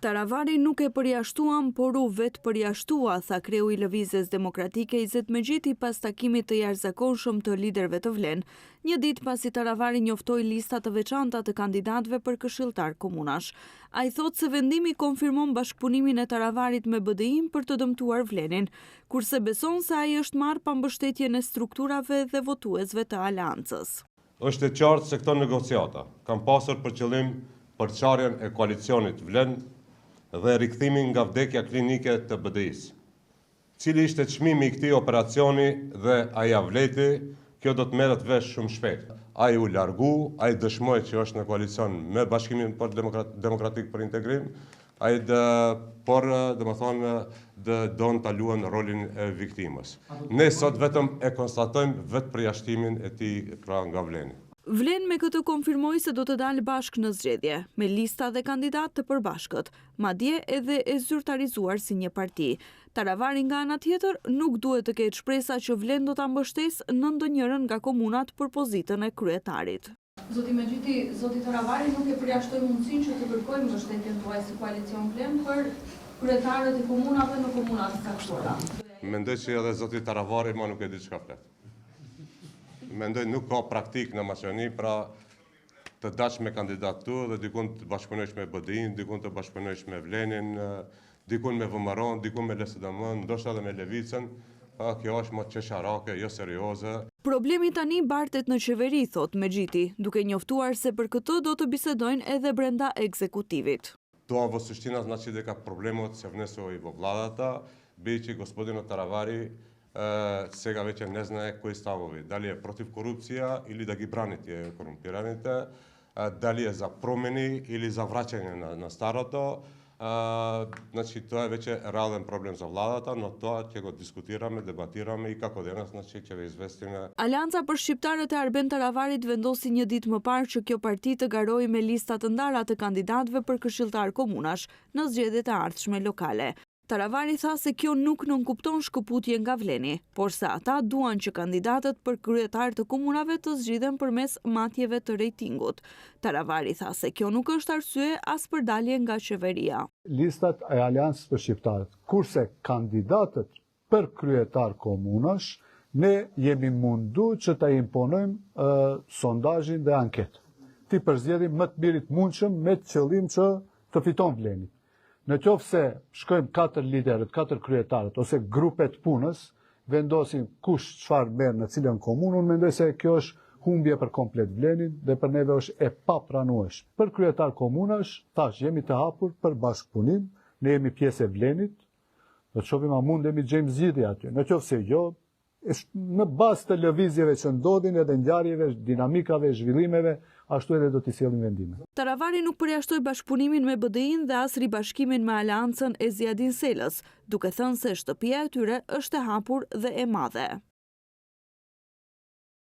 Taravari nuk e përjashtuam, por u vetë përjashtua, tha kreu i Lëvizjes Demokratike Izet Megjiti pas takimit të jashtëzakonshëm të liderëve të Vlenë, një ditë pasi Taravari njoftoi lista të veçanta të kandidatëve për këshilltar komunash. Ai thotë se vendimi konfirmon bashkëpunimin e Taravarit me BDI-n për të dëmtuar Vlenin, kurse beson se ai është marrë pa mbështetjen e strukturave dhe votuesve të aleancës. Është e qartë se këto negociata kanë pasur për qëllim përçarjen e koalicionit Vlen dhe rikthimin nga vdekja klinike të BDI-s. Cili ishte çmimi i këtij operacioni dhe a ja vleti, kjo do të merret vesh shumë shpejt. Ai u largu, ai dëshmoi që është në koalicion me Bashkimin Demokratik për Integrim, ai don ta luajë rolin e viktimës. Ne sot vetëm e konstatojmë vetë përjashtimin e tij nga Vleni. Vlen me këtë konfirmoi se do të dalë bashkë në zgjedhje, me lista dhe kandidat të përbashkët, madje edhe e zyrtarizuar si një parti. Taravari nga ana tjetër nuk duhet të ketë shpresa që Vlen do ta mbështesë në ndonjërin nga komunat për pozitën e kryetarit. Zoti Megjiti, zoti Taravari nuk e përjashtoi mundësinë që të kërkojë mbështetjen tuaj si koalicion Vlen për kryetarët e komunave në komunat të caktuara. Mendoj që edhe zoti Taravari nuk e di çka flet. Mendoj nuk ka praktik në Maqedoni, pra të dash me kandidatur dhe dikun të bashkëpunosh me BDI-n, dikun të bashkëpunosh me Vlenin, dikun me VMR-n, dikun me LSDM-n, ndoshta edhe me Levicën. Kjo është më çesharake, jo serioze. Problemi tani bartet në qeveri, thot Megjiti, duke njoftuar se për këtë do të bisedojnë edhe brenda ekzekutivit. To suština znači дека проблемот се внесува и во владата, бидејќи господинот Таравари сега веќе не знае кои ставови, дали е против корупција или да ги брани тие корумпираните, дали е за промени или за враќање на старото. Значи тоа е веќе реален проблем за владата, но тоа ќе го дискутираме, дебатираме и како денес значи ќе ве известиме. Alianca për shqiptarët e Arben Taravarit vendosi një ditë më parë që kjo parti të garojë me lista të ndara të kandidatëve për këshilltar komunash në zgjedhjet e ardhshme lokale. Taravari tha se kjo nuk nënkupton shkëputje nga Vleni, por se ata duan që kandidatët për kryetar të komunave të zgjidhen përmes matjeve të rejtingut. Taravari tha se kjo nuk është arsye as për dalje nga qeveria. Listat e Aleancës për shqiptarët, kurse kandidatët për kryetar komunash, ne jemi mundu që ta imponojmë sondazhin dhe anketë. Ti përzgjedhim më të mirit mundshëm me qëllim që të fiton Vleni. Në qoftë se shkojmë 4 liderët, 4 kryetarët ose grupet punës, vendosin kush çfarë merr në cilën komunë, unë mendoj se kjo është humbje për komplet Vlenin dhe për neve është e papranueshme. Për kryetar komunash, thash, jemi të hapur për bashkëpunim, ne jemi pjesë e Vlenit, do të shohim a mundemi të gjejmë zgjidhje aty. Në qoftë se jo, në bazë të lëvizjeve që ndodhin edhe ngjarjeve, dinamikave, zhvillimeve, ashtu edhe do t'i sjellim vendime. Taravari nuk përjashtoi bashkëpunimin me BDI-n dhe as ribashkimin me aleancën e Ziadin Selës, duke thënë se shtëpia e tyre është e hapur dhe e madhe.